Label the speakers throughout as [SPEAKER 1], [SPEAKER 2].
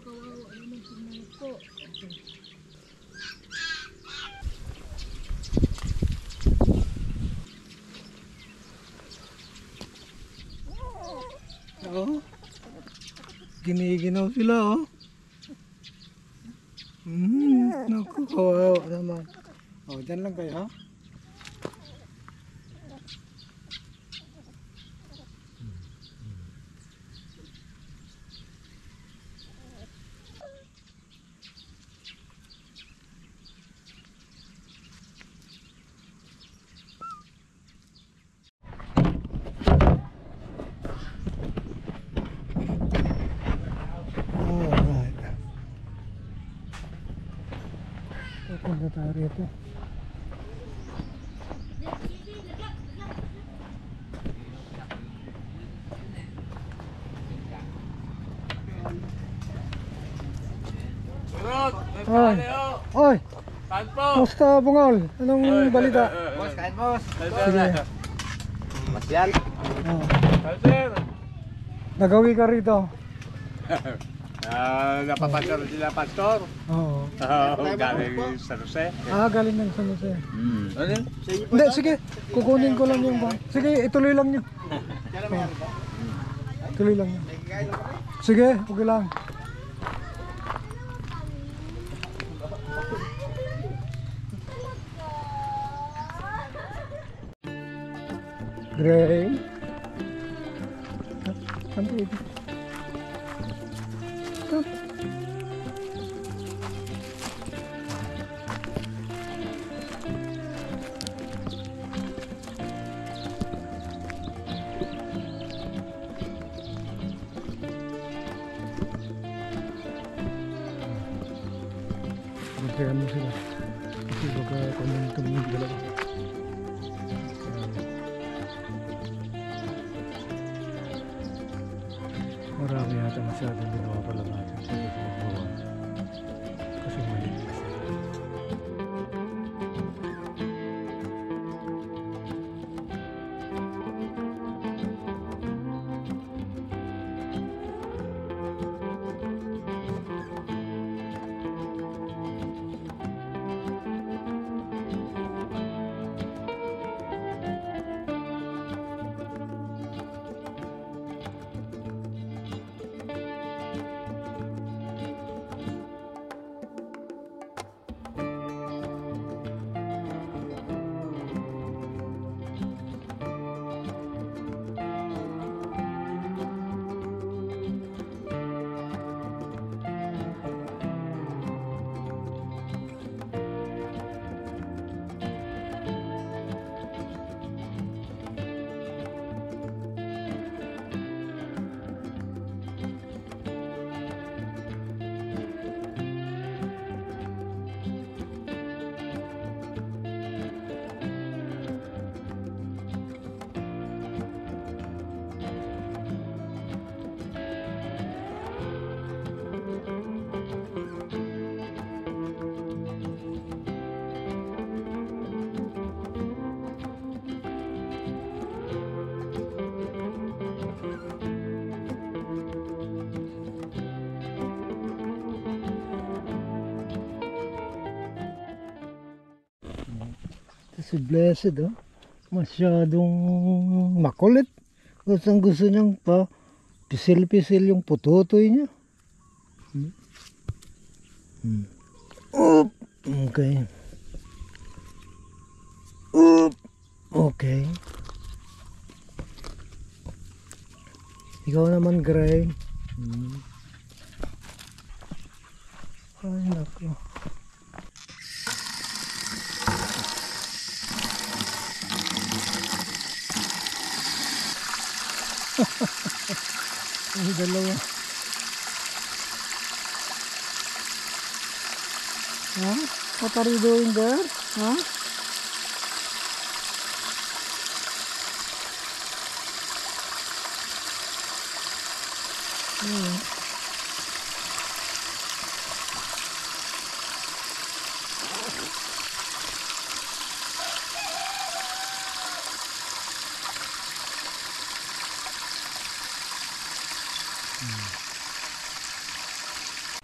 [SPEAKER 1] kawawa naman sa mga po.
[SPEAKER 2] Oh. Giniginaw sila oh. Naku, kawawa naman. Oh, dyan lang kayo ha. Punta tayo rito. Oy! Oy!
[SPEAKER 3] Kain po!
[SPEAKER 2] Musta Bungol? Anong balita?
[SPEAKER 3] Boss, kain boss!
[SPEAKER 2] Sige.
[SPEAKER 3] Masyal!
[SPEAKER 2] Oh.
[SPEAKER 3] Kain sir!
[SPEAKER 2] Nagawi ka rito?
[SPEAKER 3] Napapastor sila pastor.
[SPEAKER 2] Oo.
[SPEAKER 3] Galing sa Jose.
[SPEAKER 2] Galing ng San Jose.
[SPEAKER 3] Ano?
[SPEAKER 2] Hindi, sige. Kukunin ko lang yung bang. Sige, ituloy lang nyo. Tuloy lang nyo. Sige, okay lang. Gray. Sampai itu. Magkaya mo sila. Kasi baka kumuntum yung dalawa. Marami yata masyadong ginawa pala natin sa magbawa. Kasi mali kasi. Si Blessed oh. Masyadong makulit. Gusto niyang pa pisil-pisil yung pututoy niya. Oop. Okay. Oop. Okay. Ikaw naman Gray. Ay naku. Ang dalawa. Huh? What are you doing there? Huh?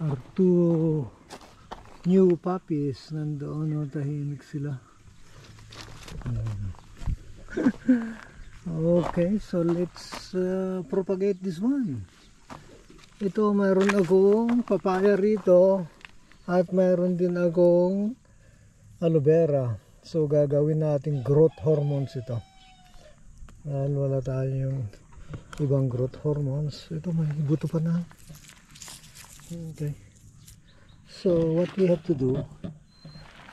[SPEAKER 4] Our two new puppies, nandoon, no, tahimik sila. Okay, so let's propagate this one. Ito, mayroon akong papaya rito at mayroon din akong aloe vera. So gagawin natin growth hormones ito. Dahil wala tayong ibang growth hormones. Ito, may buto pa na. Okay. So what we have to do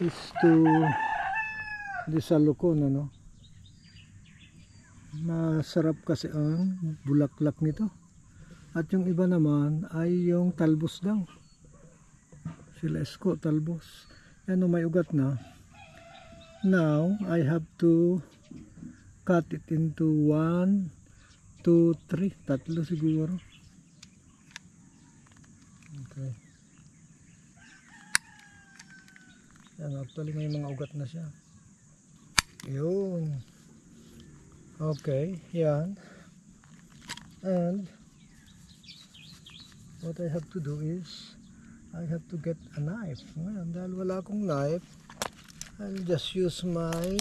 [SPEAKER 4] is to disalukon, ano? Masarap kasi ang bulaklak nito. At yung iba naman ay yung talbos daw. Sila esko, talbos. Ano, may ugat na. Now, I have to cut it into 1, 2, 3. Tatlo siguro. Okay. Yan, actually may mga ugat na siya. Yun. Okay, yan. And what I have to do is I have to get a knife. Ngayon, dahil wala akong knife, I'll just use my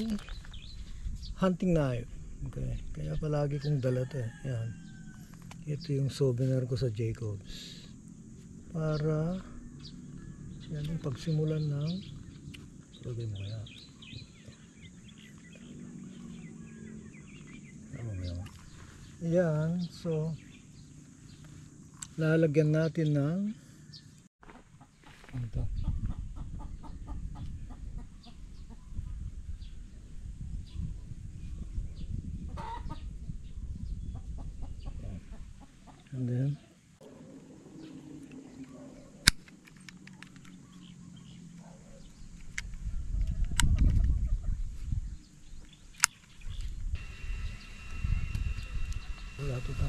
[SPEAKER 4] hunting knife. Okay, kaya palagi kong dala ito. Yan. Ito yung souvenir ko sa Jacobs. Para yan yung pagsimulan ng program mo yan. Yan, so lalagyan natin ng ito. And then wala ito pa.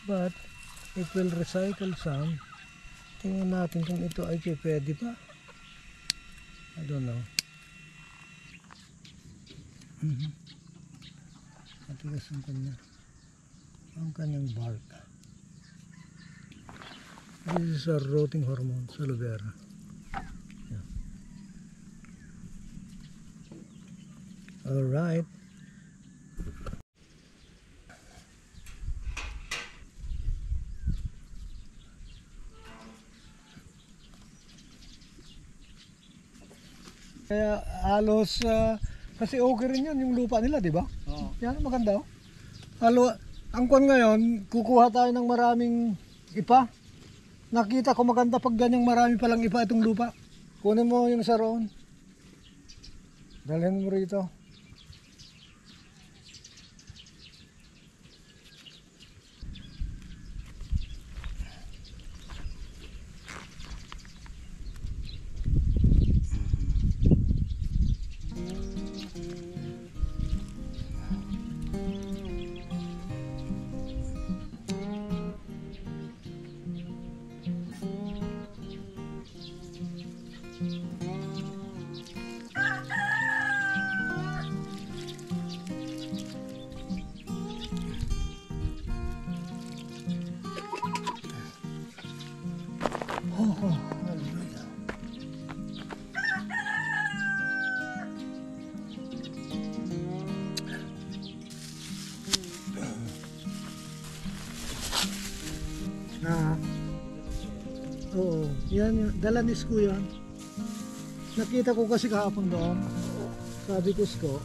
[SPEAKER 4] But it will recycle some. Tingnan natin kung ito ay pwede pa. I don't know. Matigas ang kanyang bark. This is a rotting hormone, aloe vera. Yeah. All right. Kaya halos kasi okay rin yan yung lupa nila, di ba? Oo. Yan, maganda. Oh. Ang kwan ngayon, kukuha tayo ng maraming ipa. Nakita ko maganda pag ganyang marami palang ipa itong lupa. Kunin mo yung sa roon. Dalhin mo rito. Oo, yan, dalanis ko yan. Nakita ko kasi kahapon doon. Sabi ko,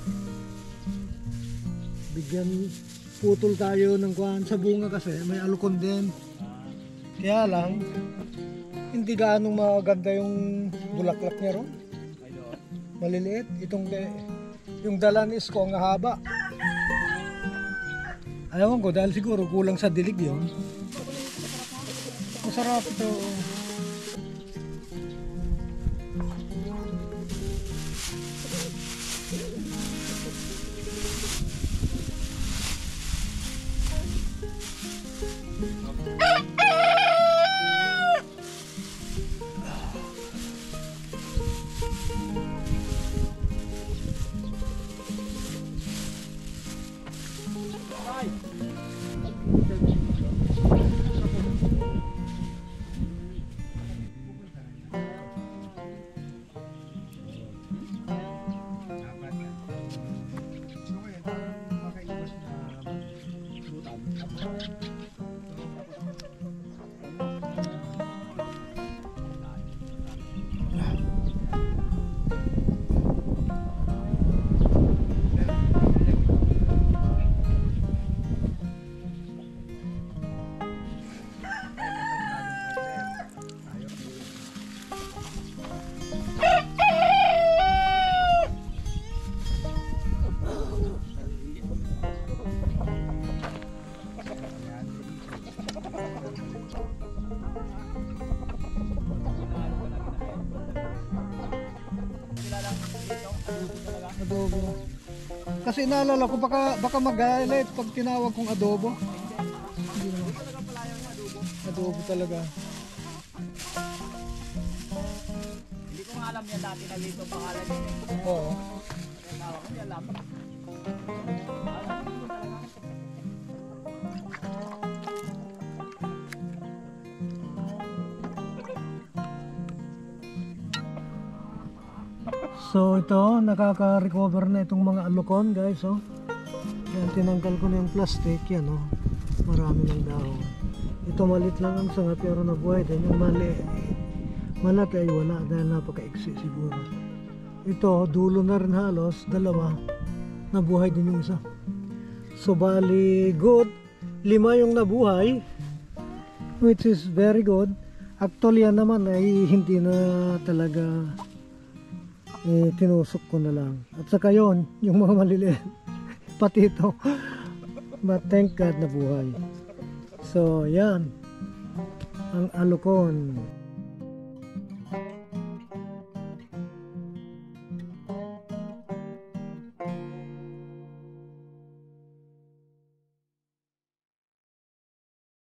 [SPEAKER 4] bigyan, putol tayo ng kuhan sa bunga kasi may alukon din. Kaya lang, hindi gaanong maganda yung bulaklak niya ron. Maliliit. Yung dalanis ko ang haba. Ayaw ko dahil siguro kulang sa dilig yun. Masarap ito. Adobo. Kasi naalala ko baka magalit pag tinawag kong adobo. Hindi naman. Adobo talaga.
[SPEAKER 5] Hindi ko nga alam yan dati na dito pangalan yun eh.
[SPEAKER 4] Oo.
[SPEAKER 5] Tawag ko yan alam.
[SPEAKER 4] So ito, nakaka-recover na itong mga alokon guys. Oh. Yan, tinanggal ko na yung plastic. Yan oh. Marami ng dahon. Ito malit lang ang sanga pero nabuhay din. Yung malaki ay wala dahil napaka-iksi siguro. Ito, dulo na rin halos. Dalawa. Nabuhay din yung isa. So bali good. 5 yung nabuhay. Which is very good. Actually yan naman ay hindi na talaga tinusok ko na lang. At saka yun, yung mga maliliit. Pati ito. But thank God na buhay. So, yan. Ang alokon.